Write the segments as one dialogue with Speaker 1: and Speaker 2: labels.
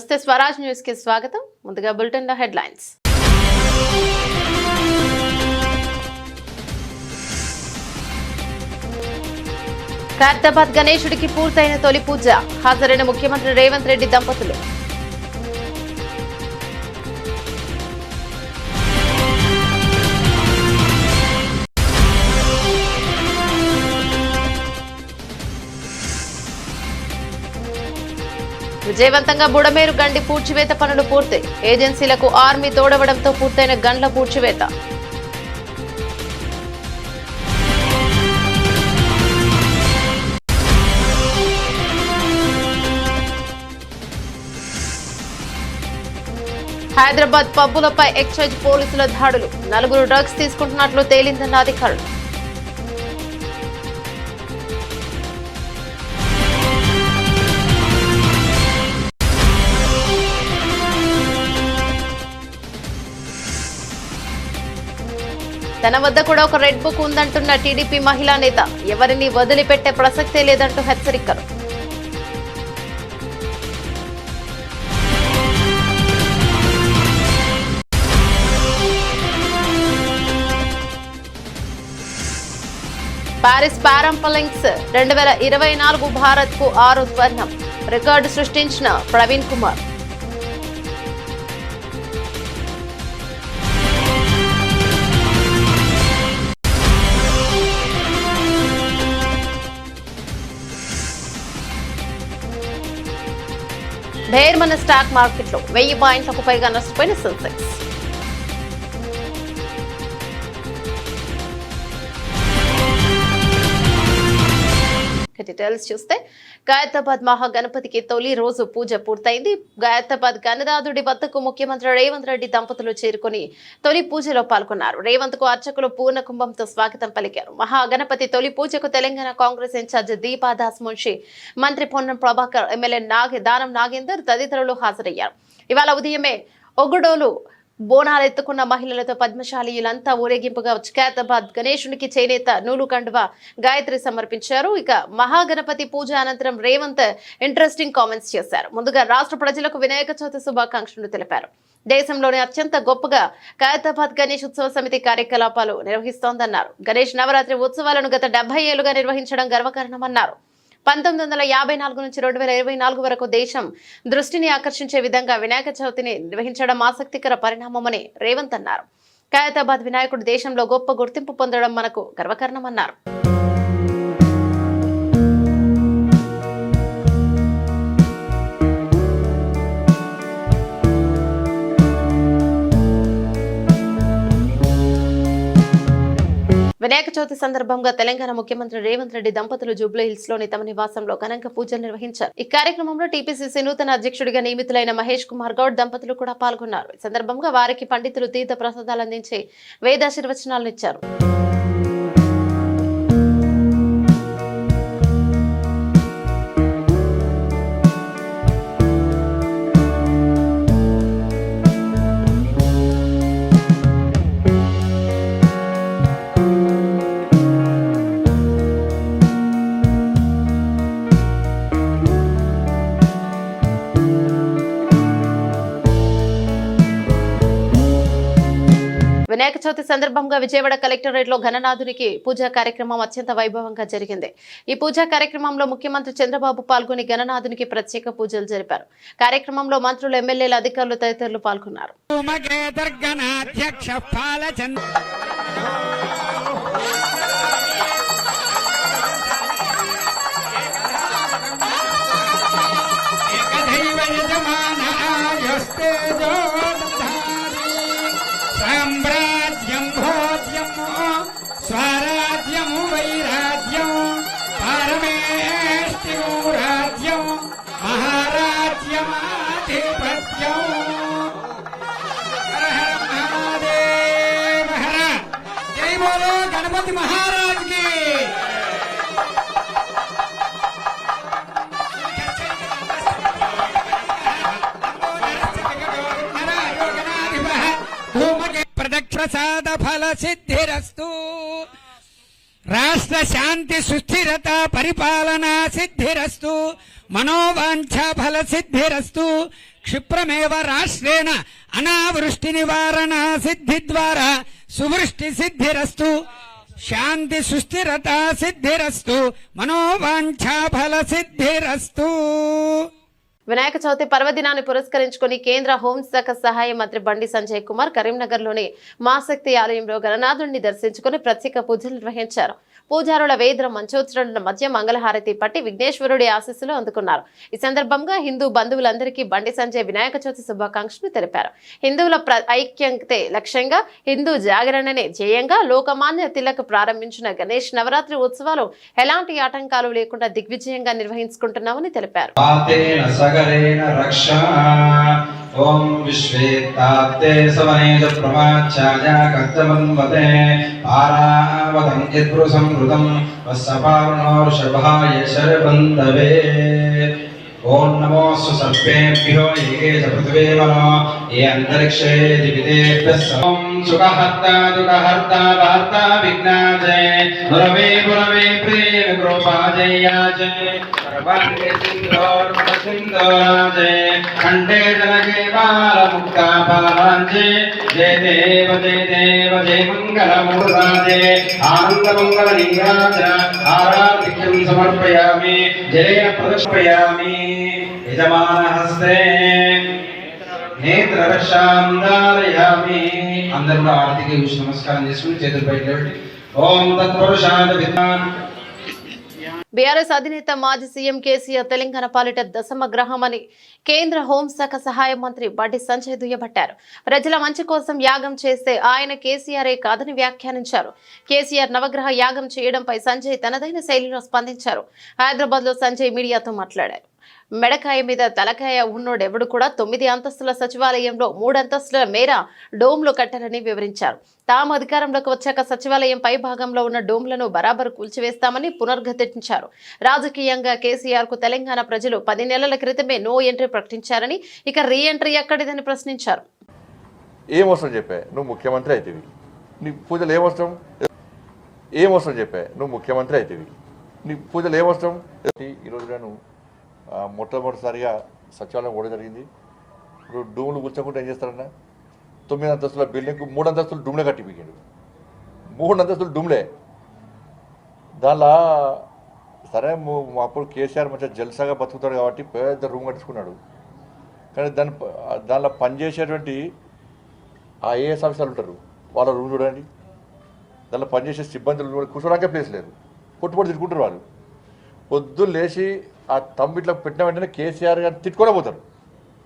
Speaker 1: నమస్తే స్వరాజ్ న్యూస్ కి స్వాగతం. ముందుగా బులెటిన్ లో హెడ్లైన్స్. ఖైరతాబాద్ గణేశుడికి పూర్తయిన తొలి పూజ. హాజరైన ముఖ్యమంత్రి రేవంత్ రెడ్డి దంపతులు. విజయవంతంగా బుడమేరు గండి పూడ్చివేత పనులు పూర్తి. ఏజెన్సీలకు ఆర్మీ తోడవడంతో పూర్తయిన గండ్ల పూడ్చివేత. హైదరాబాద్ పబ్బులపై ఎక్సైజ్ పోలీసుల దాడులు. 4 డ్రగ్స్ తీసుకుంటున్నట్లు తేలిందన్న అధికారులు. తన వద్ద కూడా ఒక రెడ్ బుక్ ఉందంటున్న టీడీపీ మహిళా నేత. ఎవరిని వదిలిపెట్టే ప్రసక్తే లేదంటూ హెచ్చరికలు. పారిస్ పారాలింపిక్స్ 2024 భారత్ కు 6 స్వర్ణం. రికార్డు సృష్టించిన ప్రవీణ్ కుమార్. బేర్మన్ స్టాక్ మార్కెట్లో 1000 పాయింట్లకు పైగా నష్టపోయిన సెన్సెక్స్. డీటెయిల్స్ చూస్తే ఖైరతాబాద్ మహాగణపతికి తొలి రోజు పూజ పూర్తయింది. ఖైరతాబాద్ గణనాథుడి వద్దకు ముఖ్యమంత్రి రేవంత్ రెడ్డి దంపతులు చేరుకుని తొలి పూజలో పాల్గొన్నారు. రేవంత్ కు అర్చకులు పూర్ణ కుంభంతో స్వాగతం పలికారు. మహాగణపతి తొలి పూజకు తెలంగాణ కాంగ్రెస్ ఇన్ఛార్జ్ దీపాదాస్ మున్షి, మంత్రి పొన్నం ప్రభాకర్, ఎమ్మెల్యే దానం నాగేందర్ తదితరులు హాజరయ్యారు. ఇవాళ ఉదయమే ఒగుడోలు బోనాలెత్తుకున్న మహిళలతో పద్మశాలీయులంతా ఊరేగింపుగా వచ్చి ఖైరతాబాద్ గణేశునికి చేనేత నూలు కండువా గాయత్రి సమర్పించారు. ఇక మహాగణపతి పూజ అనంతరం రేవంత్ ఇంట్రెస్టింగ్ కామెంట్స్ చేశారు. ముందుగా రాష్ట్ర ప్రజలకు వినాయక చవితి శుభాకాంక్షలు తెలిపారు. దేశంలోనే అత్యంత గొప్పగా ఖైరతాబాద్ గణేష్ ఉత్సవ సమితి కార్యకలాపాలు నిర్వహిస్తోందన్నారు. గణేష్ నవరాత్రి ఉత్సవాలను గత 70 ఏళ్లుగా నిర్వహించడం గర్వకారణమన్నారు. 1954 నుంచి 2024 వరకు దేశం దృష్టిని ఆకర్షించే విధంగా వినాయక చవితిని నిర్వహించడం ఆసక్తికర పరిణామమని రేవంత్ అన్నారు. ఖైరతాబాద్ వినాయకుడు దేశంలో గొప్ప గుర్తింపు పొందడం మనకు గర్వకారణమన్నారు. వినాయక చవితి సందర్భంగా తెలంగాణ ముఖ్యమంత్రి రేవంత్ రెడ్డి దంపతులు జూబ్లీహిల్స్ లోని తమ నివాసంలో ఘనంగా పూజలు నిర్వహించారు. ఈ కార్యక్రమంలో టీపీసీసీ నూతన అధ్యక్షుడిగా నియమితులైన మహేష్ కుమార్ గౌడ్ దంపతులు కూడా పాల్గొన్నారు. ఈ సందర్భంగా వారికి పండితులు తీర్థ ప్రసాదాలు అందించి వేదాశీర్వచనాలను ఇచ్చారు. వినాయక చవితి సందర్భంగా విజయవాడ కలెక్టరేట్ లో గణనాథునికి పూజా కార్యక్రమం అత్యంత వైభవంగా జరిగింది. ఈ పూజా కార్యక్రమంలో ముఖ్యమంత్రి చంద్రబాబు పాల్గొని గణనాథునికి ప్రత్యేక పూజలు జరిపారు. కార్యక్రమంలో మంత్రులు, ఎమ్మెల్యేలు, అధికారులు తదితరులు పాల్గొన్నారు.
Speaker 2: సామ్రాజ్యం భోజ్యము స్వరాజ్యము వైరాజ్యం పరమేష్టిము రాజ్యం మహారాజ్యమాధిపత్యం. హర హర మహాదేవ హర. జై బోలో గణపతి మహారాజ్ కి. ప్రసాద ఫల సిద్ధిరస్తు. రాష్ట్ర శాంతి సుస్థిరత పరిపాలన సిద్ధిరస్తు మనోవాంఛ ఫల సిద్ధిరస్తు క్షిప్రమేవ రాష్ట్రేణ అనావృష్టి నివారణ సిద్ధి ద్వారా సువృష్టి సిద్ధిరస్తు శాంతి సుస్థిరత సిద్ధిరస్తు మనోవాంఛ ఫల సిద్ధిరస్తు.
Speaker 1: వినాయక చవితి పర్వదినాన్ని పురస్కరించుకుని కేంద్ర హోంశాఖ సహాయ మంత్రి బండి సంజయ్ కుమార్ కరీంనగర్లోని మాశక్తి ఆలయంలో గణనాథుడిని దర్శించుకుని ప్రత్యేక పూజలు నిర్వహించారు. పూజారుల వేద మంచోచ్చరణల మధ్య మంగళహారతి పట్టి విఘ్నేశ్వరుడి ఆశీస్సులు అందుకున్నారు. ఈ సందర్భంగా హిందూ బంధువులందరికీ బండి సంజయ్ వినాయక చవితి శుభాకాంక్షలు తెలిపారు. హిందువుల ఐక్యతే లక్ష్యంగా హిందూ జాగరణనే ధ్యేయంగా లోకమాన్య తిలక్ ప్రారంభించిన గణేష్ నవరాత్రి ఉత్సవాలు ఎలాంటి ఆటంకాలు లేకుండా దిగ్విజయంగా నిర్వహించుకుంటున్నామని తెలిపారు.
Speaker 3: ఓం విశ్వేత్తాప్తే సవనేజ ప్రమాచ్ఛాయ కర్తమన్వతే పారావతం యద్పురుషం హృతం వస్సపావనోర్షభాయ శరబంధవే. ఓం నమోస్తు సర్పేభ్యో ఏ చ పృథివీ మనో ఏ అంతరిక్షే దివిదేభ్యః ఓం సుఖహర్తా దుఃఖహర్తా వార్తా విఘ్నాజయ పురవే పురవే ప్రేమ కృపాజయాజయ పరమాన్వే సింధోర్మసింధోరాజయ ఖండే జనకే బాలముక్తా బాలాంజే జయ దేవ జయ మంగళమూర్తాజయ ఆనందమంగళ నీరాజన ఆరాధిక్యం సమర్పయామి జలేన ప్రదర్శయామి యజమానహస్తే నేత్రరక్షాందారయామి. అందరూ కూడా ఆరతికి నమస్కారం చేసుకుని చేతులు పైకి లేవండి. ఓం తత్పురుషాయ విద్వాన్.
Speaker 1: బీఆర్ఎస్ అధినేత మాజీ సీఎం కేసీఆర్ తెలంగాణ పాలిట దశమ గ్రహమని కేంద్ర హోంశాఖ సహాయ మంత్రి బండి సంజయ్ దుయ్యబట్టారు. ప్రజల మంచి కోసం యాగం చేస్తే ఆయన కేసీఆరే కాదని వ్యాఖ్యానించారు. కేసీఆర్ నవగ్రహ యాగం చేయడంపై సంజయ్ తనదైన శైలిలో స్పందించారు. హైదరాబాద్ లో సంజయ్ మీడియాతో మాట్లాడారు. మెడకాయ మీద తలకాయ ఉన్నోడెవడు కూడా 9 అంతస్తుల సచివాలయంలో 3 అంతస్తుల మేర డోమ్లు కట్టారని వివరించారు. తాము అధికారంలోకి వచ్చాక సచివాలయం పై భాగంలో ఉన్న డోమ్లను బరాబరు కూల్చివేస్తామని పునర్ఘటించారు. రాజకీయంగా కేసీఆర్ కు తెలంగాణ ప్రజలు 10 నెలల క్రితమే నో ఎంట్రీ ప్రకటించారని, ఇక రీ ఎంట్రీ ఎక్కడిదని ప్రశ్నించారు.
Speaker 4: ఏమవసరం చెప్పా నువ్వు ముఖ్యమంత్రి అవుతుంది, నీ పూజలు ఏమవసరం? ఏమవసరం చెప్పా నువ్వు ముఖ్యమంత్రి అవుతుంది, నీ పూజలు ఏమవసరం? ఈరోజు నేను మొట్టమొదటిసారిగా సచివాలయం కూడా జరిగింది. ఇప్పుడు డూములు కూర్చోకుండా ఏం చేస్తారన్నా, 9 అంతస్తుల బిల్డింగ్కు 3 అంతస్తులు డూమ్లే కట్టిపోయాడు. 3 అంతస్తులు డూమ్లే. దానిలో సరే అప్పుడు కేసీఆర్ మంచిగా జల్సాగా బతుకుతాడు కాబట్టి పెద్ద రూమ్ కట్టించుకున్నాడు. కానీ దానిలో పనిచేసేటువంటి ఐఏఎస్ ఆఫీసర్లు ఉంటారు, వాళ్ళ రూమ్ చూడండి. దానిలో పనిచేసే సిబ్బందులు కూర్చోడానికే ప్లేస్ లేదు, పొట్టుపొట్టు తిట్టుకుంటారు వాళ్ళు. పొద్దున్న లేచి ఆ తమ్మిట్లో పెట్టిన వెంటనే కేసీఆర్ గారిని తిట్టుకొని పోతారు,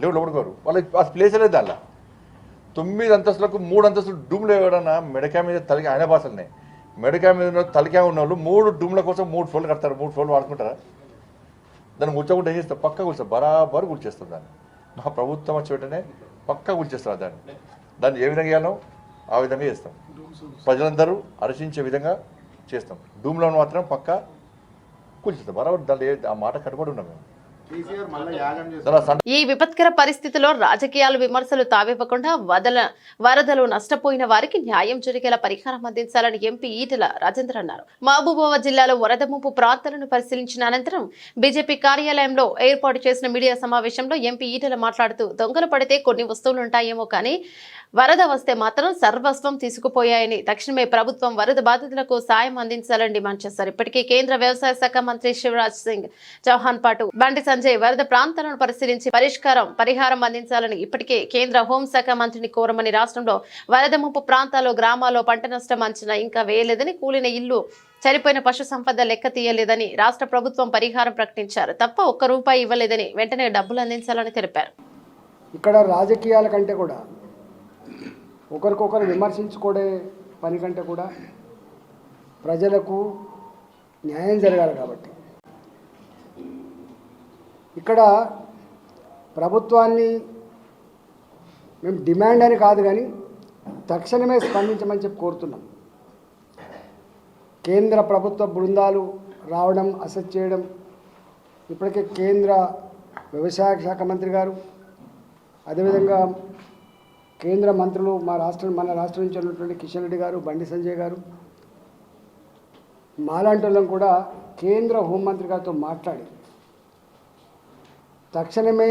Speaker 4: లేవు లోపడుకోరు. వాళ్ళకి ఆ ప్లేస్ లేదు. దానిలో 9 అంతస్తులకు 3 అంతస్తులు డూమ్లు ఎవడన్నా మెడకాయ మీద తలకాయ, ఆయన భాషలనే మెడకాయ మీద తలకాయ ఉన్న వాళ్ళు 3 డూమ్ల కోసం 3 ఫ్లోర్లు కడతారు. 3 ఫ్లోర్లు వాడుకుంటారా? దాన్ని కూర్చోకుండా ఏం చేస్తారు? పక్కా కూర్చోరు, బరాబరు కూర్చేస్తారు. దాన్ని మా ప్రభుత్వం వచ్చే వెంటనే పక్కా కూర్చేస్తారు. దాన్ని ఏ విధంగా చేయాలో ఆ విధంగా చేస్తాం. ప్రజలందరూ హర్షించే విధంగా చేస్తాం. డూమ్లో మాత్రం పక్కా కూల్చేస్తాం బరాబర్. దాన్ని ఆ మాట కట్టుబడి ఉన్నాం మేము.
Speaker 1: ఈ విపత్కర పరిస్థితిలో రాజకీయాలు విమర్శలు తావివ్వకుండా వరదలు నష్టపోయిన వారికి న్యాయం జరిగేలా పరిహారం అందించాలని ఎంపీ ఈటెల రాజేందర్ అన్నారు. మహబూబాబాద్ జిల్లాలో వరద ముంపు ప్రాంతాలను పరిశీలించిన అనంతరం బీజేపీ కార్యాలయంలో ఏర్పాటు చేసిన మీడియా సమావేశంలో ఎంపీ ఈటెల మాట్లాడుతూ, దొంగలు పడితే కొన్ని వస్తువులుంటాయేమో కానీ వరద వస్తే మాత్రం సర్వస్వం తీసుకుపోయాయని, తక్షణమే ప్రభుత్వం వరద బాధితులకు సాయం అందించాలని డిమాండ్ చేశారు. ఇప్పటికే కేంద్ర వ్యవసాయ శాఖ మంత్రి శివరాజ్ సింగ్ చౌహాన్ పాటు బండి సంజయ్ వరద ప్రాంతాలను పరిశీలించి పరిహారం అందించాలని ఇప్పటికే కేంద్ర హోంశాఖ మంత్రిని కోరమని, రాష్ట్రంలో వరద ముంపు ప్రాంతాల్లో గ్రామాల్లో పంట నష్టం అంచనా ఇంకా వేయలేదని, కూలిన ఇల్లు చనిపోయిన పశు సంపద లెక్క తీయలేదని, రాష్ట్ర ప్రభుత్వం పరిహారం ప్రకటించారు తప్ప ₹1 ఇవ్వలేదని, వెంటనే డబ్బులు అందించాలని తెలిపారు.
Speaker 5: ఇక్కడ రాజకీయాల కంటే కూడా ఒకరికొకరు విమర్శించుకోడే పని కంటే కూడా ప్రజలకు న్యాయం జరగాలి. కాబట్టి ఇక్కడ ప్రభుత్వాన్ని మేము డిమాండ్ అని కాదు కానీ తక్షణమే స్పందించమని చెప్పి కోరుతున్నాం. కేంద్ర ప్రభుత్వ బృందాలు రావడం, అసెస్ చేయడం, ఇప్పటికే కేంద్ర వ్యవసాయ శాఖ మంత్రి గారు, అదేవిధంగా కేంద్ర మంత్రులు మన రాష్ట్రం నుంచి ఉన్నటువంటి కిషన్ రెడ్డి గారు, బండి సంజయ్ గారు, మాలాంటి వాళ్ళం కూడా కేంద్ర హోంమంత్రి గారితో మాట్లాడి తక్షణమే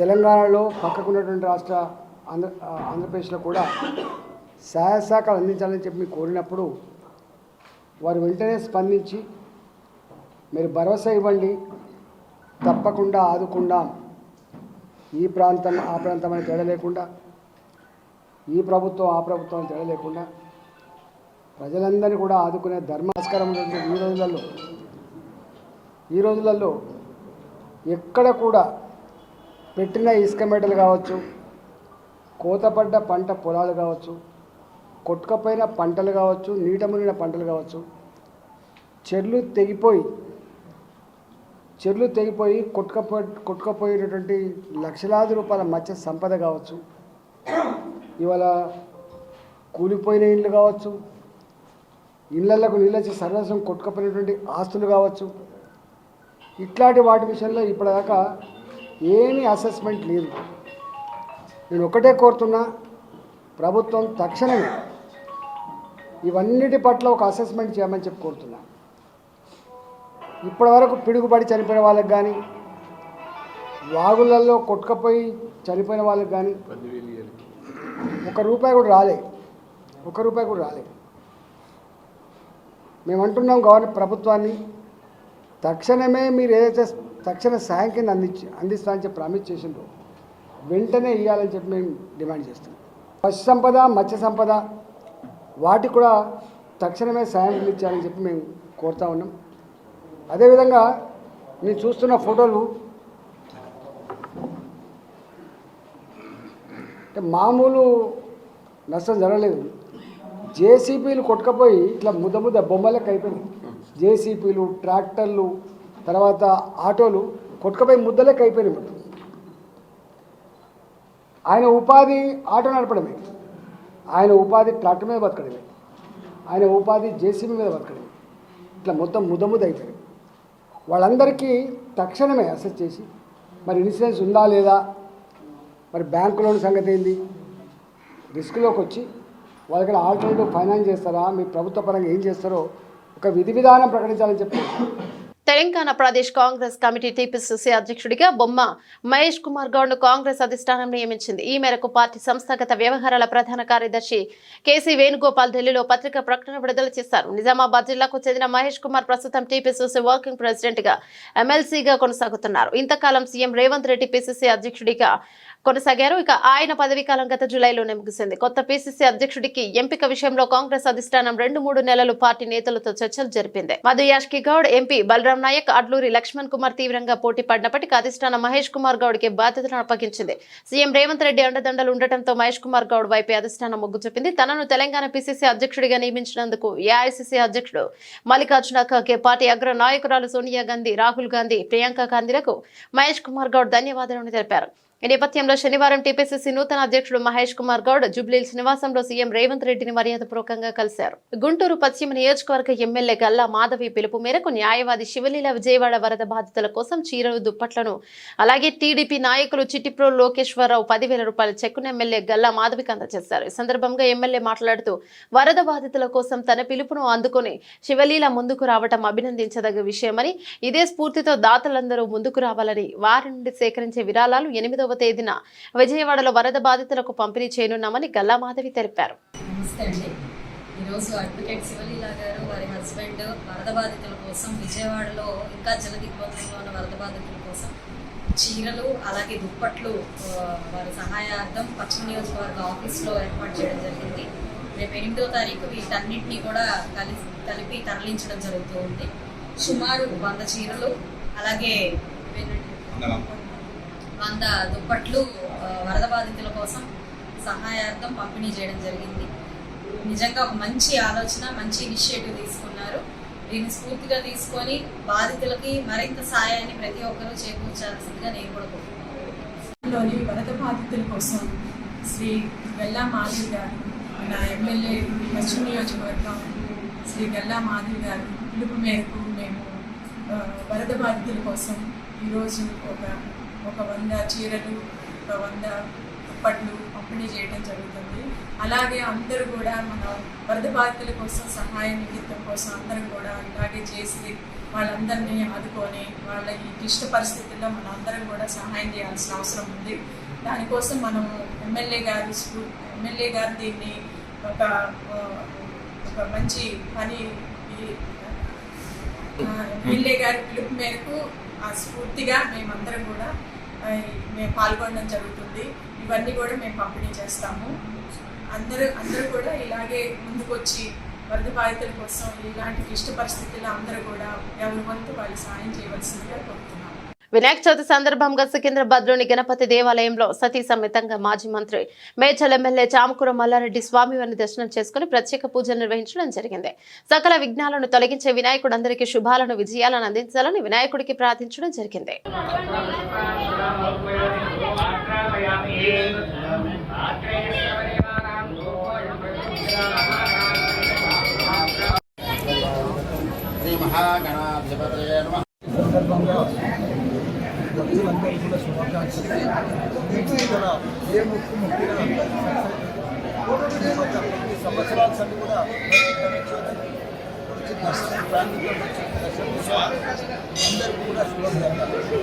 Speaker 5: తెలంగాణలో పక్కకున్నటువంటి రాష్ట్ర ఆంధ్రప్రదేశ్లో కూడా సహాయ సహకారాలు అందించాలని చెప్పి కోరినప్పుడు వారు వెంటనే స్పందించి మీరు భరోసా ఇవ్వండి, తప్పకుండా ఆదుకుందాం, ఈ ప్రాంతం ఆ ప్రాంతం అని తేడా లేకుండా, ఈ ప్రభుత్వం ఆ ప్రభుత్వం అని తేడా లేకుండా ప్రజలందరినీ కూడా ఆదుకునే ధర్మాస్కారం ఉన్నటువంటి ఈ రోజులలో ఎక్కడ కూడా పెట్టిన ఇసుక మేటలు కావచ్చు, కోతపడ్డ పంట పొలాలు కావచ్చు, కొట్టుకపోయిన పంటలు కావచ్చు, నీట మునిగిన పంటలు కావచ్చు, చెర్లు తెగిపోయి కొట్టుకపోయినటువంటి లక్షలాది రూపాయల మత్స్య సంపద కావచ్చు, ఇవాళ కూలిపోయిన ఇండ్లు కావచ్చు, ఇళ్లకు నీళ్ళొచ్చి సర్వస్వం కొట్టుకపోయినటువంటి ఆస్తులు కావచ్చు, ఇట్లాంటి వాటి విషయంలో ఇప్పటిదాకా ఏమీ అసెస్మెంట్ లేదు. నేను ఒకటే కోరుతున్నా, ప్రభుత్వం తక్షణమే ఇవన్నిటి పట్ల ఒక అసెస్మెంట్ చేయమని చెప్పి కోరుతున్నా. ఇప్పటివరకు పిడుగుపడి చనిపోయిన వాళ్ళకి కానీ, వాగులలో కొట్టుకపోయి చనిపోయిన వాళ్ళకి కానీ ₹1 కూడా రాలే. మేము అంటున్నాం గవర్నమెంట్ ప్రభుత్వాన్ని, తక్షణమే మీరు ఏదైతే తక్షణ సాయం కింద అందిస్తా అని చెప్పి ప్రామిస్ చేసిండ్రో వెంటనే ఇవ్వాలని చెప్పి మేము డిమాండ్ చేస్తాం. పశు సంపద, మత్స్య సంపద వాటికి కూడా తక్షణమే సాయం ఇచ్చాలని చెప్పి మేము కోరుతా ఉన్నాం. అదేవిధంగా నేను చూస్తున్న ఫోటోలు అంటే మామూలు నష్టం జరగలేదు. జేసీబీలు కొట్టుకపోయి ఇట్లా ముద్ద బొమ్మలకు అయిపోయినాయి. జేసీబీలు, ట్రాక్టర్లు, తర్వాత ఆటోలు కొట్టుకపోయి ముద్దలకు అయిపోయినాయి. ఆయన ఉపాధి ఆటో నడపడమే, ఆయన ఉపాధి ట్రాక్టర్ మీద బతకడమే, ఆయన ఉపాధి జేసీబీ మీద బతకడమే. ఇట్లా మొత్తం ముద్ద అయిపోయింది. వాళ్ళందరికీ తక్షణమే అసెస్ చేసి మరి ఇన్సూరెన్స్ ఉందా లేదా, మరి బ్యాంకు లోన్ సంగతి ఏంది, రిస్క్లోకి వచ్చి వాళ్ళకి ఆల్టర్నేటివ్ ఫైనాన్స్ చేస్తారా, మీ ప్రభుత్వ పరంగా ఏం చేస్తారో ఒక విధి విధానం ప్రకటించాలని చెప్పి.
Speaker 1: తెలంగాణ ప్రదేశ్ కాంగ్రెస్ కమిటీ టీపీసీసీ అధ్యక్షుడిగా బొమ్మ మహేష్ కుమార్ గౌడ్ ను కాంగ్రెస్ అధిష్టానం నియమించింది. ఈ మేరకు పార్టీ సంస్థాగత వ్యవహారాల ప్రధాన కార్యదర్శి కేసీ వేణుగోపాల్ ఢిల్లీలో పత్రికా ప్రకటన విడుదల చేశారు. నిజామాబాద్ జిల్లాకు చెందిన మహేష్ కుమార్ ప్రస్తుతం టీపీసీసీ వర్కింగ్ ప్రెసిడెంట్ గా ఎమ్మెల్సీగా కొనసాగుతున్నారు. ఇంతకాలం సీఎం రేవంత్ రెడ్డి పీసీసీ అధ్యక్షుడిగా కొనసాగారు. ఇక ఆయన పదవీ కాలం గత జూలైలోనే ముగిసింది. కొత్త పీసీసీ అధ్యక్షుడికి ఎంపిక విషయంలో కాంగ్రెస్ అధిష్టానం 2-3 నెలలు పార్టీ నేతలతో చర్చలు జరిపింది. మధు యాష్కి గౌడ్, ఎంపీ బలరాం నాయక్, అడ్లూరి లక్ష్మణ్ కుమార్ తీవ్రంగా పోటీ పడినప్పటికీ అధిష్టానం మహేష్ కుమార్ గౌడ్ కి బాధ్యతలను అప్పగించింది. సీఎం రేవంత్ రెడ్డి అండదండలు ఉండటంతో మహేష్ కుమార్ గౌడ్ వైపే అధిష్టానం మొగ్గు చూపింది. తనను తెలంగాణ పీసీసీ అధ్యక్షుడిగా నియమించినందుకు ఏఐసీసీ అధ్యక్షుడు మల్లికార్జున ఖర్గే, పార్టీ అగ్ర నాయకురాలు సోనియా గాంధీ, రాహుల్ గాంధీ, ప్రియాంక గాంధీలకు మహేష్ కుమార్ గౌడ్ ధన్యవాదాలను తెలిపారు. ఈ నేపథ్యంలో శనివారం టీపీసీసీ నూతన అధ్యక్షుడు మహేష్ కుమార్ గౌడ్ జూబ్లీహిల్స్ నివాసంలో సీఎం రేవంత్ రెడ్డిని మర్యాదపూర్వకంగా కలిశారు. గుంటూరు పశ్చిమ నియోజకవర్గ ఎమ్మెల్యే గల్లా మాధవి పిలుపు మేరకు న్యాయవాది శివలీల విజయవాడ వరద బాధితుల కోసం చీరలు, దుప్పట్లను, అలాగే టీడీపీ నాయకులు చిట్టిప్రో లోకేశ్వరరావు 10,000 రూపాయల చెక్కును ఎమ్మెల్యే గల్లా మాధవికి అందజేశారు. ఈ సందర్భంగా ఎమ్మెల్యే మాట్లాడుతూ వరద బాధితుల కోసం తన పిలుపును అందుకుని శివలీల ముందుకు రావడం అభినందించదగ్గ విషయమని, ఇదే స్ఫూర్తితో దాతలందరూ ముందుకు రావాలని, వారి నుండి సేకరించే విరాళాలు 8వ తేదీన విజయవాడలో వరద బాధితులకు పంపిణీ చేయనున్నామని గల్లా మాధవి తెలిపారు.
Speaker 6: నమస్తే అండి. ఈరోజు అడ్వకేట్ శివలీల గారు వారి హస్బెండ్ వరద బాధితుల కోసం విజయవాడలో ఇంకా జలదిగ్బంధంలో ఉన్న వరద బాధితుల కోసం చీరలు అలాగే దుప్పట్లు వారి సహాయార్థం పశ్చిమ నియోజకవర్గ ఆఫీస్లో ఏర్పాటు చేయడం జరిగింది. రేపు 8వ తారీఖు వీటన్నిటినీ కూడా కలిపి తరలించడం జరుగుతూ ఉంది. సుమారు 100 చీరలు అలాగే 100 దుప్పట్లు వరద బాధితుల కోసం సహాయార్థం పంపిణీ చేయడం జరిగింది. నిజంగా ఒక మంచి ఆలోచన, మంచి ఇనిషియేటివ్ తీసుకున్నారు. దీన్ని స్ఫూర్తిగా తీసుకొని బాధితులకి మరింత సాయాన్ని ప్రతి ఒక్కరూ చేకూర్చాల్సిందిగా నేను కూడా కోరుకుంటున్నాను.
Speaker 7: వరద బాధితుల కోసం శ్రీ గల్లా మాధవి గారు, మన ఎమ్మెల్యే పశ్చిమ నియోజకవర్గం శ్రీ గల్లా మాధవి గారు పిలుపు మేరకు మేము వరద బాధితుల కోసం ఈరోజు ఒక 100 చీరలు, ఒక 100 దుప్పట్లు పంపిణీ చేయడం జరుగుతుంది. అలాగే అందరూ కూడా మన వరద బాధితుల కోసం సహాయ నిమిత్తం కోసం అందరూ కూడా ఇలాగే చేసి వాళ్ళందరినీ ఆదుకొని వాళ్ళ ఈ క్లిష్ట పరిస్థితుల్లో మనం అందరం కూడా సహాయం చేయాల్సిన అవసరం ఉంది. దానికోసం మనం ఎమ్మెల్యే గారు దీన్ని ఒక మంచి పని ఎమ్మెల్యే గారి పిలుపు మేరకు ఆ స్ఫూర్తిగా మేమందరం కూడా మేము పాల్గొనడం జరుగుతుంది. ఇవన్నీ కూడా మేము పంపిణీ చేస్తాము. అందరూ కూడా ఇలాగే ముందుకొచ్చి వరద బాధితుల కోసం ఇలాంటి క్లిష్ట పరిస్థితుల్లో అందరూ కూడా ఎవరి వంతు వాళ్ళు సాయం చేయవలసిందిగా కోరుతున్నాము.
Speaker 1: వినాయక చవితి సందర్భంగా సికింద్రాబాద్లోని గణపతి దేవాలయంలో సతీ సమేతంగా మాజీ మంత్రి మేడ్చల్ ఎమ్మెల్యే చామకూర మల్లారెడ్డి స్వామివారిని దర్శనం చేసుకుని ప్రత్యేక పూజలు నిర్వహించడం జరిగింది. సకల విఘ్నాలను తొలగించే వినాయకుడు అందరికీ శుభాలను విజయాలను అందించాలని వినాయకుడికి ప్రార్థించడం జరిగింది.
Speaker 8: భక్తులందరూ కూడా శుభాకాంక్షలు. ఏ ముక్కు ముక్తిగా ప్రతి సంవత్సరాల సంది కూడా అందరికీ కూడా శుభాకాంక్షలు.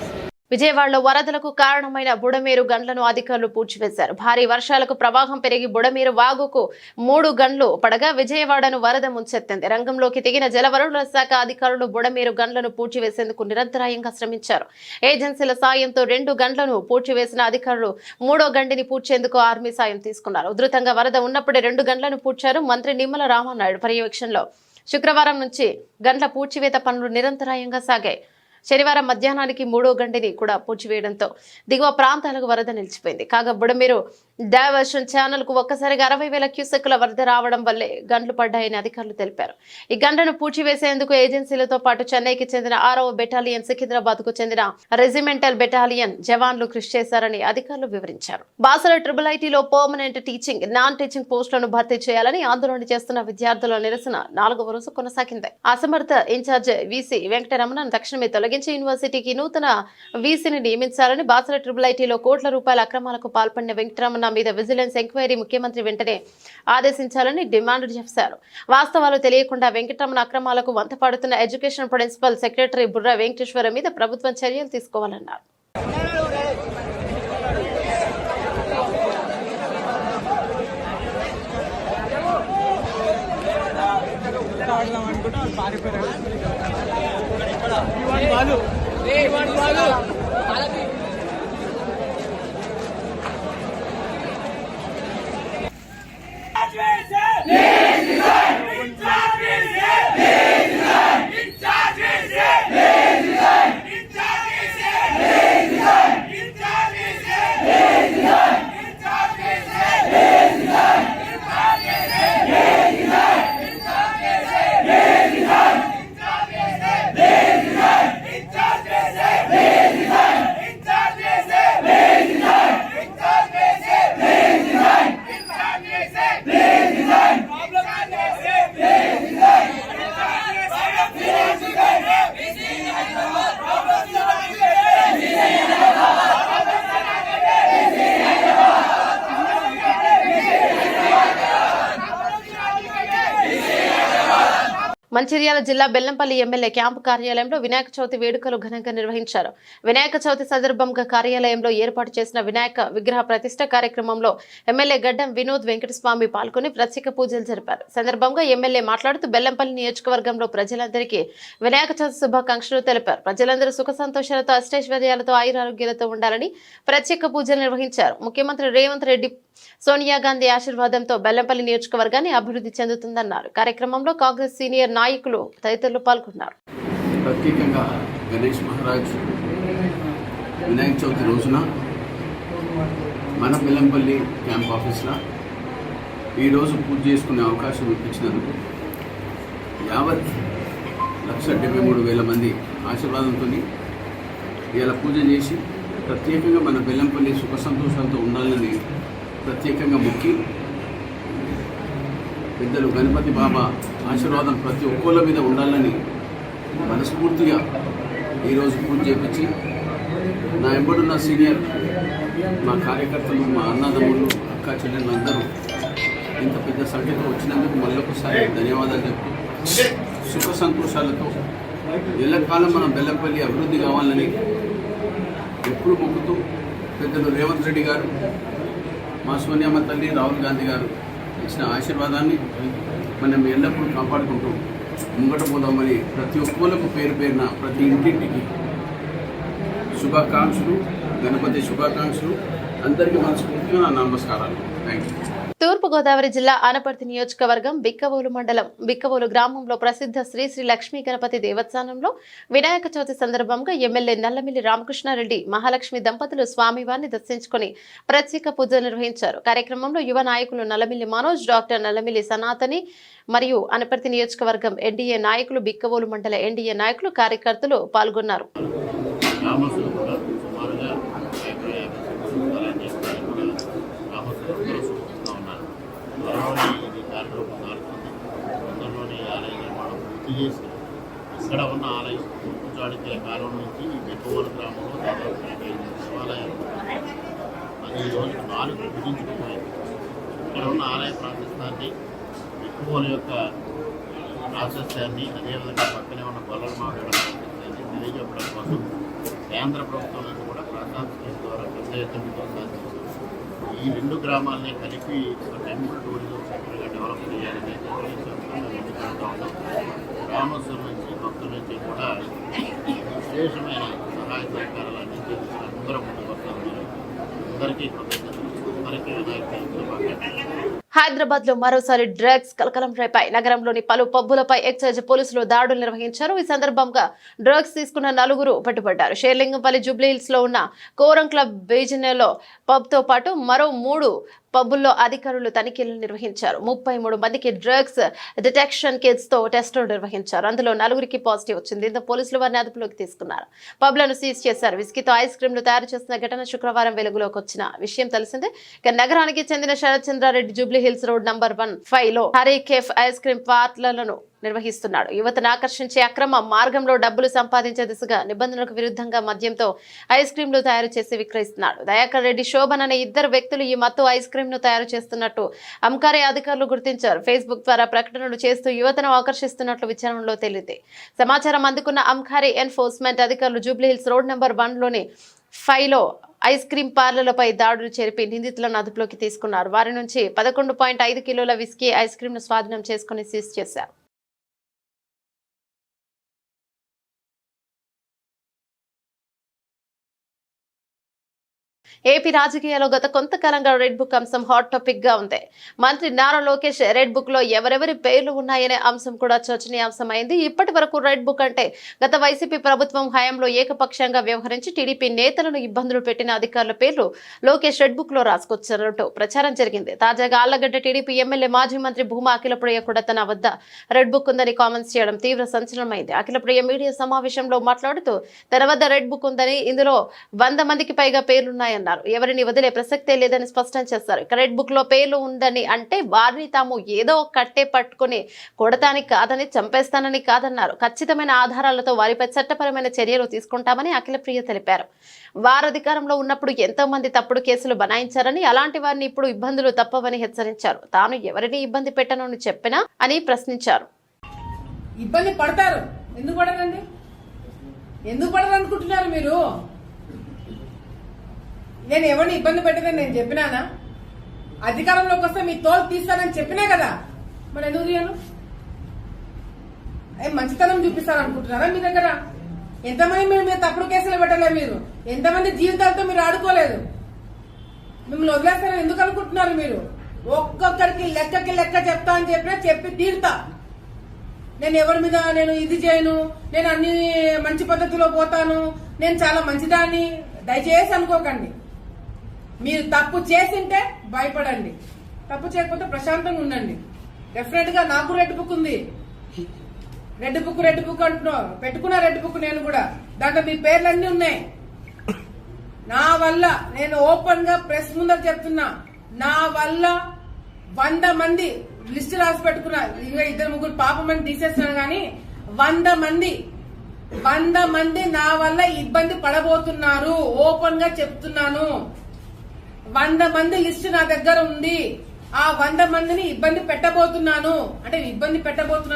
Speaker 1: విజయవాడలో వరదలకు కారణమైన బుడమేరు గండ్లను అధికారులు పూడ్చివేశారు. భారీ వర్షాలకు ప్రవాహం పెరిగి బుడమేరు వాగుకు 3 గండ్లు పడగా విజయవాడను వరద ముంచెత్తింది. రంగంలోకి దిగిన జలవనరుల శాఖ అధికారులు బుడమేరు గండ్లను పూడ్చివేసేందుకు నిరంతరాయంగా శ్రమించారు. ఏజెన్సీల సాయంతో 2 గండ్లను పూడ్చివేసిన అధికారులు 3వ గండిని పూడ్చేందుకు ఆర్మీ సాయం తీసుకున్నారు. ఉధృతంగా వరద ఉన్నప్పుడే 2 గండ్లను పూడ్చారు. మంత్రి నిమ్మల రామానాయుడు పర్యవేక్షణలో శుక్రవారం నుంచి గండ్ల పూడ్చివేత పనులు నిరంతరాయంగా సాగాయి. శనివారం మధ్యాహ్నానికి 3వ గండిని కూడా పూడ్చివేయడంతో దిగువ ప్రాంతాలకు వరద నిలిచిపోయింది. కాగా బుడమేరు డైవర్షన్ ఛానల్ కు ఒక్కసారిగా 60,000 క్యూసెక్కుల వరద రావడం వల్లే గండ్లు పడ్డాయని అధికారులు తెలిపారు. ఈ గంటను పూడ్చివేసేందుకు ఏజెన్సీలతో పాటు చెన్నైకి చెందిన 6వ బెటాలియన్, సికింద్రాబాద్ కు చెందిన రెజిమెంటల్ బెటాలియన్ జవాన్లు కృషి చేశారని అధికారులు వివరించారు. బాసర IIITలో పర్మనెంట్ టీచింగ్, నాన్ టీచింగ్ పోస్టులను భర్తీ చేయాలని ఆందోళన చేస్తున్న విద్యార్థుల నిరసన 4వ రోజు కొనసాగింది. అసమర్థ ఇన్ఛార్జ్ వీసీ వెంకటరమణను తక్షణమే తొలగించి యూనివర్సిటీకి నూతన వీసీని నియమించాలని బాసర IIITలో కోట్ల రూపాయల అక్రమాలకు పాల్పడిన వెంకటరమణ మీద విజిలెన్స్ ఎంక్వైరీ ముఖ్యమంత్రి వెంటనే ఆదేశించాలని డిమాండ్ చేశారు. వాస్తవాలు తెలియకుండా వెంకటరమణ అక్రమాలకు వంతపాడుతున్న education principal secretary Burra Venkateswara మీద ప్రభుత్వం చర్యలు తీసుకోవాలన్నారు. మంచిర్యాల జిల్లా బెల్లంపల్లి ఎమ్మెల్యే క్యాంపు కార్యాలయంలో వినాయక చవితి వేడుకలు ఘనంగా నిర్వహించారు. వినాయక చవితి సందర్భంగా కార్యాలయంలో ఏర్పాటు చేసిన వినాయక విగ్రహ ప్రతిష్ఠ కార్యక్రమంలో ఎమ్మెల్యే గడ్డం వినోద్ వెంకటస్వామి పాల్గొని ప్రత్యేక పూజలు జరిపారు. సందర్భంగా ఎమ్మెల్యే మాట్లాడుతూ బెల్లంపల్లి నియోజకవర్గంలో ప్రజలందరికీ వినాయక చవితి శుభాకాంక్షలు తెలిపారు. ప్రజలందరూ సుఖ సంతోషాలతో అష్టైశ్వర్యాలతో ఆయురారోగ్యాలతో ఉండాలని ప్రత్యేక పూజలు నిర్వహించారు. ముఖ్యమంత్రి రేవంత్ రెడ్డి, సోనియా గాంధీ ఆశీర్వాదంతో బెల్లంపల్లి నియోజకవర్గాన్ని అభివృద్ధి చెందుతుందన్నారు. కార్యక్రమంలో కాంగ్రెస్ సీనియర్ నాయకులు తదితరులు పాల్గొన్నారు.
Speaker 9: ప్రత్యేకంగా గణేష్ మహారాజ్ వినాయక చవితి రోజున మన బెల్లంపల్లి క్యాంప్ ఆఫీస్లో ఈరోజు పూజ చేసుకునే అవకాశం ఇప్పించినందుకు 1,73,000 మంది ఆశీర్వాదంతో ఇలా పూజ చేసి ప్రత్యేకంగా మన బెల్లంపల్లి సుఖ సంతోషాలతో ఉండాలని ప్రత్యేకంగా మొక్కి పెద్దలు గణపతి బాబా ఆశీర్వాదం ప్రతి ఒక్కళ్ళ మీద ఉండాలని మనస్ఫూర్తిగా ఈరోజు పూజ చేపించి నా ఎంబడున్న సీనియర్ మా కార్యకర్తలు, మా అన్నదమ్ములు, అక్క చెల్లెళ్ళు అందరూ సంఖ్యతో వచ్చినందుకు మళ్ళొకసారి ధన్యవాదాలు చెప్తూ సుఖ సంతోషాలతో ఎల్లకాలం మన బెల్లంపల్లి అభివృద్ధి కావాలని ఎప్పుడు మొక్కుతూ పెద్దలు రేవంత్ రెడ్డి గారు, మా సోనియమ్మ తల్లి, రాహుల్ గాంధీ గారు ఇచ్చిన ఆశీర్వాదాన్ని మనం ఎల్లప్పుడూ కాపాడుకుంటూ ముంగట పోదామని ప్రతి ఒక్కరికి పేరు పేరున ప్రతి ఇంటింటికి శుభాకాంక్షలు, గణపతి శుభాకాంక్షలు. అందరికీ మనస్ఫూర్తిగా నా నమస్కారాలు. Thank you.
Speaker 1: తూర్పుగోదావరి జిల్లా ఆనపర్తి నియోజకవర్గం బిక్కవోలు మండలం బిక్కవోలు గ్రామంలో ప్రసిద్ధ శ్రీ శ్రీ లక్ష్మీ గణపతి దేవస్థానంలో వినాయక చవితి సందర్భంగా ఎమ్మెల్యే నల్లమిల్లి రామకృష్ణారెడ్డి మహాలక్ష్మి దంపతులు స్వామివారిని దర్శించుకుని ప్రత్యేక పూజలు నిర్వహించారు. కార్యక్రమంలో యువ నాయకులు నల్లమిల్లి మనోజ్, డాక్టర్ నల్లమిల్లి సనాతని మరియు ఆనపర్తి నియోజకవర్గం ఎన్డీఏ నాయకులు, బిక్కవోలు మండల ఎన్డీఏ నాయకులు, కార్యకర్తలు పాల్గొన్నారు.
Speaker 10: ఇక్కడ ఉన్న ఆలయం చాళుక్యుల కాలం నుంచి ఈ బిక్కవోలు గ్రామంలో దాదాపు 45 దేవాలయాలు అది ఈరోజు 4 విభజించుకుపోయింది. ఇక్కడ ఉన్న ఆలయ ప్రాశస్త్యాన్ని, బిక్కవోలు యొక్క ప్రాశస్త్యాన్ని, అదేవిధంగా పక్కనే ఉన్న బొల్లమావిడ ప్రాశస్త్యాన్ని తెలియజెప్పడం కోసం కేంద్ర ప్రభుత్వం నుంచి కూడా ప్రసాద్ స్కీమ్ ద్వారా పెద్ద ఎత్తున ప్రోత్సహించారు. ఈ 2 గ్రామాలని కలిపి ఒక టెంపుల్ టూరిజం సెంటర్గా డెవలప్ చేయాలని ముందుకెళ్తా ఉన్నాం. గ్రామస్తుల నుంచి, భక్తుల నుంచి కూడా విశేషమైన సహాయ సహకారాలు అందించేందుకు అందరూ ముందుకు వస్తూ ఉన్నారు. అందరికీ కృతజ్ఞతలు, అందరికీ వినాయక శుభాకాంక్షలు.
Speaker 1: హైదరాబాద్ లో మరోసారి డ్రగ్స్ కలకలం రేపాయి. నగరంలోని పలు పబ్బులపై ఎక్సైజ్ పోలీసులు దాడులు నిర్వహించారు. ఈ సందర్భంగా డ్రగ్స్ తీసుకున్న 4 పట్టుబడ్డారు. షేర్లింగంపల్లి జూబ్లీహిల్స్ లో ఉన్న కోరం క్లబ్ బీజినెలో పబ్ తో పాటు మరో 3 పబ్బుల్లో అధికారులు తనిఖీలు నిర్వహించారు. 33 మందికి డ్రగ్స్ డిటెక్షన్ కిట్స్ తో టెస్టులు నిర్వహించారు. అందులో 4కి పాజిటివ్ వచ్చింది. దీంతో పోలీసులు వారిని అదుపులోకి తీసుకున్నారు. పబ్లను సీజ్ చేశారు. విస్కీతో ఐస్ క్రీంలు తయారు చేసిన ఘటన శుక్రవారం వెలుగులోకి వచ్చిన విషయం తెలిసిందే. ఇక నగరానికి చెందిన శరత్ చంద్రారెడ్డి జూబ్లీహిల్స్ రోడ్ నంబర్ 1-5 లో హరీ కేఫ్ ఐస్ క్రీం పార్లర్లను నిర్వహిస్తున్నాడు. యువతను ఆకర్షించే అక్రమ మార్గంలో డబ్బులు సంపాదించే దిశగా నిబంధనలకు విరుద్ధంగా మద్యంతో ఐస్ క్రీంలు తయారు చేసి విక్రయిస్తున్నాడు. దయాకర్ రెడ్డి, శోభన్ అనే 2 వ్యక్తులు ఈ మత్తు ఐస్ క్రీం ను తయారు చేస్తున్నట్టు అమ్కారే అధికారులు గుర్తించారు. ఫేస్బుక్ ద్వారా ప్రకటనలు చేస్తూ యువతను ఆకర్షిస్తున్నట్లు విచారణలో తేలింది. సమాచారం అందుకున్న అమ్కారే ఎన్ఫోర్స్మెంట్ అధికారులు జూబ్లీహిల్స్ రోడ్ నంబర్ 1 లోని 5 లో ఐస్ క్రీం పార్లర్లపై దాడులు జరిపి నిందితులను అదుపులోకి తీసుకున్నారు. వారి నుంచి 11.5 కిలోల విస్కీ ఐస్ క్రీం ను స్వాధీనం చేసుకుని సీజ్ చేశారు. ఏపీ రాజకీయాల్లో గత కొంతకాలంగా రెడ్ బుక్ అంశం హాట్ టాపిక్ గా ఉంది. మంత్రి నారా లోకేష్ రెడ్ బుక్ లో ఎవరెవరి పేర్లు ఉన్నాయనే అంశం కూడా చర్చనీయాంశమైంది. ఇప్పటి వరకు రెడ్ బుక్ అంటే గత వైసీపీ ప్రభుత్వం హయాంలో ఏకపక్షంగా వ్యవహరించి టీడీపీ నేతలను ఇబ్బందులు పెట్టిన అధికారుల పేర్లు లోకేష్ రెడ్ బుక్ లో రాసుకొచ్చినట్టు ప్రచారం జరిగింది. తాజాగా ఆళ్లగడ్డ టీడీపీ ఎమ్మెల్యే మాజీ మంత్రి భూమా అఖిలప్రియ కూడా తన వద్ద రెడ్ బుక్ ఉందని కామెంట్స్ చేయడం తీవ్ర సంచలనమైంది. అఖిలప్రియ మీడియా సమావేశంలో మాట్లాడుతూ తన వద్ద రెడ్ బుక్ ఉందని, ఇందులో 100 మందికి పైగా పేర్లున్నాయన్నారు. ఎవరిని వదిలే ప్రసక్తే లేదని స్పష్టం చేశారు. రెడ్ బుక్ లో పేర్లు ఉందని అంటే వారిని తాము ఏదో కట్టే పట్టుకుని కొడతానికి కాదని, చంపేస్తానని కాదన్నారు. ఖచ్చితమైన ఆధారాలతో వారిపై చట్టపరమైన చర్యలు తీసుకుంటామని అఖిలప్రియ తెలిపారు. వారు అధికారంలో ఉన్నప్పుడు ఎంతో మంది తప్పుడు కేసులు బనాయించారని, అలాంటి వారిని ఇప్పుడు ఇబ్బందులు తప్పవని హెచ్చరించారు. తాను ఎవరిని ఇబ్బంది పెట్టనని చెప్పినా అని ప్రశ్నించారు.
Speaker 7: ఇబ్బంది పడతారు, ఎందుకు పడరండి? ఎందుకు పడరు అనుకుంటున్నారు మీరు? నేను ఎవరిని ఇబ్బంది పెట్టదని నేను చెప్పినానా? అధికారంలోకి వస్తే మీ తోలు తీస్తానని చెప్పినా కదా, మరి ఎందుకు తీయను? మంచితనం చూపిస్తారు అనుకుంటున్నారా? మీ దగ్గర ఎంతమంది మీరు తప్పుడు కేసులు పెట్టలే, మీరు ఎంతమంది జీవితాలతో మీరు ఆడుకోలేదు. మిమ్మల్ని వదిలేస్తారని ఎందుకు అనుకుంటున్నారు మీరు? ఒక్కొక్కరికి లెక్క చెప్తా అని చెప్పినా చెప్పి తీరుతా. నేను ఎవరి మీద నేను ఇది చేయను, నేను అన్ని మంచి పద్ధతిలో పోతాను, నేను చాలా మంచిదాన్ని దయచేసి అనుకోకండి. మీరు తప్పు చేసింటే భయపడండి, తప్పు చేయకపోతే ప్రశాంతంగా ఉండండి. డెఫినెట్ గా నాకు రెడ్ బుక్ ఉంది. రెడ్ బుక్ అంటున్నావు, పెట్టుకున్నా రెడ్ బుక్ నేను కూడా. దాంట్లో మీ పేర్లన్నీ ఉన్నాయి. నా వల్ల నేను ఓపెన్ గా ప్రెస్ ముందర చెప్తున్నా, నా వల్ల 100 మంది లిస్ట్ రాసి పెట్టుకున్నా. ఇంకా 2-3 పాపమని తీసేస్తున్నాను కానీ 100 మంది నా వల్ల ఇబ్బంది పడబోతున్నారు. ఓపెన్ గా చెప్తున్నాను. 100 మంది లిస్ట్ నా దగ్గర ఉంది. ఆ 100 మందిని ఇబ్బంది పెట్టబోతున్నాను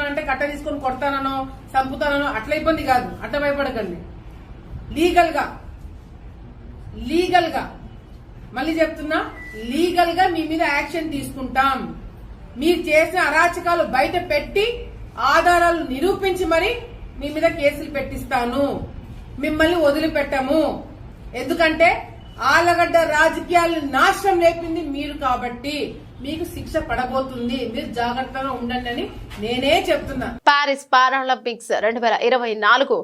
Speaker 7: అంటే కట్ట తీసుకొని కొడతానో చంపుతానో అట్లా ఇబ్బంది కాదు, అట్లా భయపడకండి. లీగల్ గా మళ్ళీ చెప్తున్నా, లీగల్ గా మీ మీద యాక్షన్ తీసుకుంటాం. మీరు చేసిన అరాచకాలు బయట పెట్టి ఆధారాలు నిరూపించి మరి మీ మీద కేసులు పెట్టిస్తాను. మిమ్మల్ని వదిలిపెట్టము. ఎందుకంటే ఆలగడ్డ రాజకీయాలను నాశనం లేపింది మీరు కాబట్టి మీకు శిక్ష పడబోతుంది. మీరు జాగ్రత్తగా ఉండండి అని నేనే చెప్తున్నా.
Speaker 1: పారిస్ పారాలింపిక్స్ 2024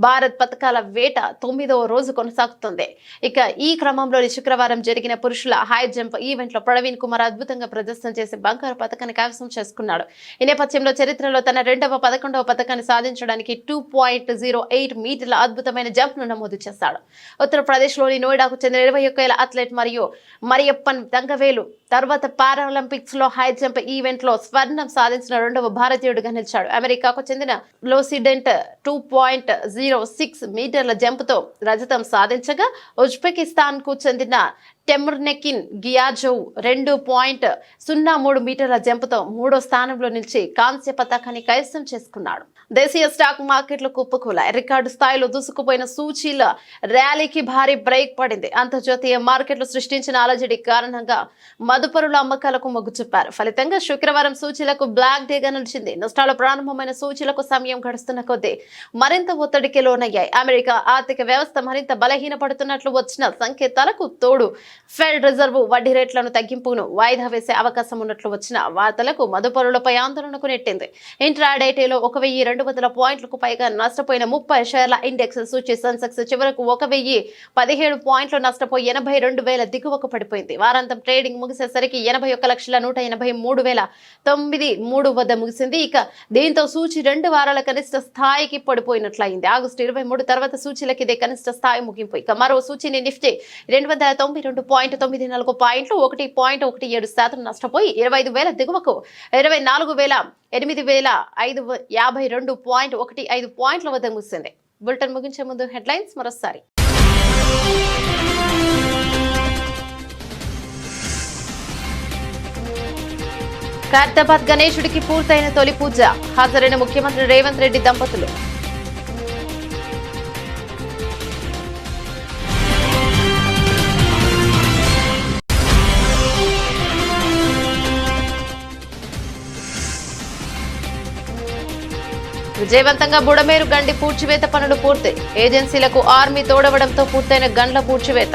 Speaker 1: భారత్ పథకాల వేట 9వ రోజు కొనసాగుతుంది. ఇక ఈ క్రమంలో శుక్రవారం జరిగిన పురుషుల హై జంప్ ఈవెంట్ లో ప్రవీణ్ కుమార్ అద్భుతంగా ప్రదర్శన చేసి బంగారు పథకాన్ని కైవసం చేసుకున్నాడు. ఈ నేపథ్యంలో చరిత్రలో తన 11వ పథకాన్ని సాధించడానికి 2.08 మీటర్ల అద్భుతమైన జంప్ ను నమోదు చేశాడు. ఉత్తరప్రదేశ్ లోని నోయిడాకు చెందిన 21 ఏళ్ల అథ్లెట్ మరియు మరియప్పన్ దంగవేలు తర్వాత పారాలింపిక్స్ లో హై జంప్ ఈవెంట్ లో స్వర్ణం సాధించిన 2వ భారతీయుడిగా నిలిచాడు. అమెరికాకు చెందిన లోసిడెంట్ 2.06 మీటర్ల జంప్ తో రజతం సాధించగా ఉజ్బెకిస్తాన్ కు చెందిన టెముర్నెకిన్ గియాజోవ్ 2.03 మీటర్ల జంపుతో 3వ స్థానంలో నిలిచి కాంస్య పతాకాన్ని కైవసం చేసుకున్నాడు. దేశీయ స్టాక్ మార్కెట్లు కుప్పకూలాయి. రికార్డు స్థాయిలో దూసుకుపోయిన సూచీల ర్యాలీకి భారీ బ్రేక్ పడింది. అంతర్జాతీయ మార్కెట్లు సృష్టించిన అలజడి కారణంగా మదుపరుల అమ్మకాలకు మొగ్గు చూపారు. ఫలితంగా శుక్రవారం సూచీలకు బ్లాక్ డేగా నిలిచింది. నష్టాలు ప్రారంభమైన సూచీలకు సమయం గడుస్తున్న కొద్దీ మరింత ఒత్తిడికి లోనయ్యాయి. అమెరికా ఆర్థిక వ్యవస్థ మరింత బలహీనపడుతున్నట్లు వచ్చిన సంకేతాలకు తోడు ఫెడ్ రిజర్వ్ వడ్డీ రేట్లను తగ్గింపును వాయిదా వేసే అవకాశం ఉన్నట్లు వచ్చిన వార్తలకు మదుపరులపై ఆందోళనకు నెట్టింది. ఇంట్రాడేలో 1200 పాయింట్లకు పైగా నష్టపోయిన 30 షేర్ల ఇండెక్స్ సూచీ సెన్సెక్స్ చివరకు 1017 పాయింట్లు నష్టపోయి 82,000 దిగువకు పడిపోయింది. వారాంతం ట్రేడింగ్ ముగిసేసరికి 81,183,903 వద్ద ముగిసింది. ఇక దీంతో సూచీ 2 వారాల కనిష్ట స్థాయికి పడిపోయినట్లయింది. ఆగస్టు 23 తర్వాత సూచీలకు ఇదే కనిష్ట స్థాయి ముగింపు. ఇక మరో సూచీని నిఫ్టీ 292.94 పాయింట్లు 1.17% నష్టపోయి 25,000 దిగువకు 24,852.15 పాయింట్ల వద్ద ముగిసింది. బులెటిన్ ముగించే ముందు హెడ్లైన్స్ మరోసారి. ఖైరతాబాద్ గణేశుడికి పూర్తయిన తొలి పూజ. హాజరైన ముఖ్యమంత్రి రేవంత్ రెడ్డి దంపతులు. విజయవంతంగా బుడమేరు గండి పూడ్చివేత పనులు పూర్తి. ఏజెన్సీలకు ఆర్మీ తోడవడంతో పూర్తయిన గండ్ల పూడ్చివేత.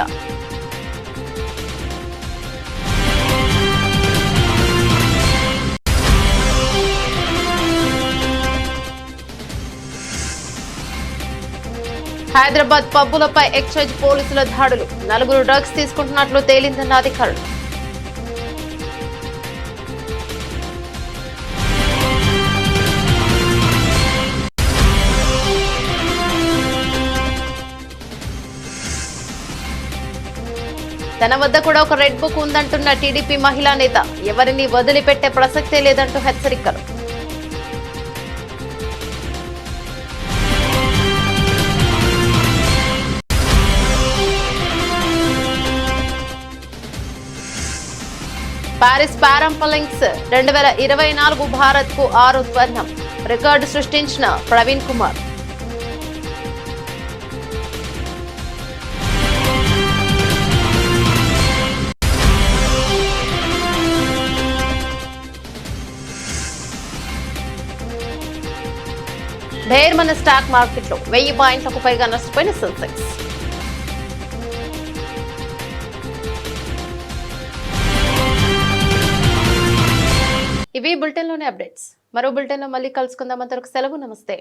Speaker 1: హైదరాబాద్ పబ్బులపై ఎక్సైజ్ పోలీసుల దాడులు. 4 డ్రగ్స్ తీసుకుంటున్నట్లు తేలిందన్న అధికారులు. తన వద్ద కూడా ఒక రెడ్ బుక్ ఉందంటున్న టీడీపీ మహిళా నేత. ఎవరిని వదిలిపెట్టే ప్రసక్తే లేదంటూ హెచ్చరికలు. పారిస్ పారాలింపిక్స్ 2024 భారత్ కు 6 స్వర్ణం. రికార్డు సృష్టించిన ప్రవీణ్ కుమార్. ఢేర్మన్ స్టాక్ మార్కెట్లో 1000 పాయింట్లకు పైగా నష్టపోయిన సెన్సెక్స్. ఇవి బులెటిన్లోని అప్డేట్స్. మరో బులెటిన్లో మళ్ళీ కలుసుకుందాం. అంతవరకు సెలవు. నమస్తే.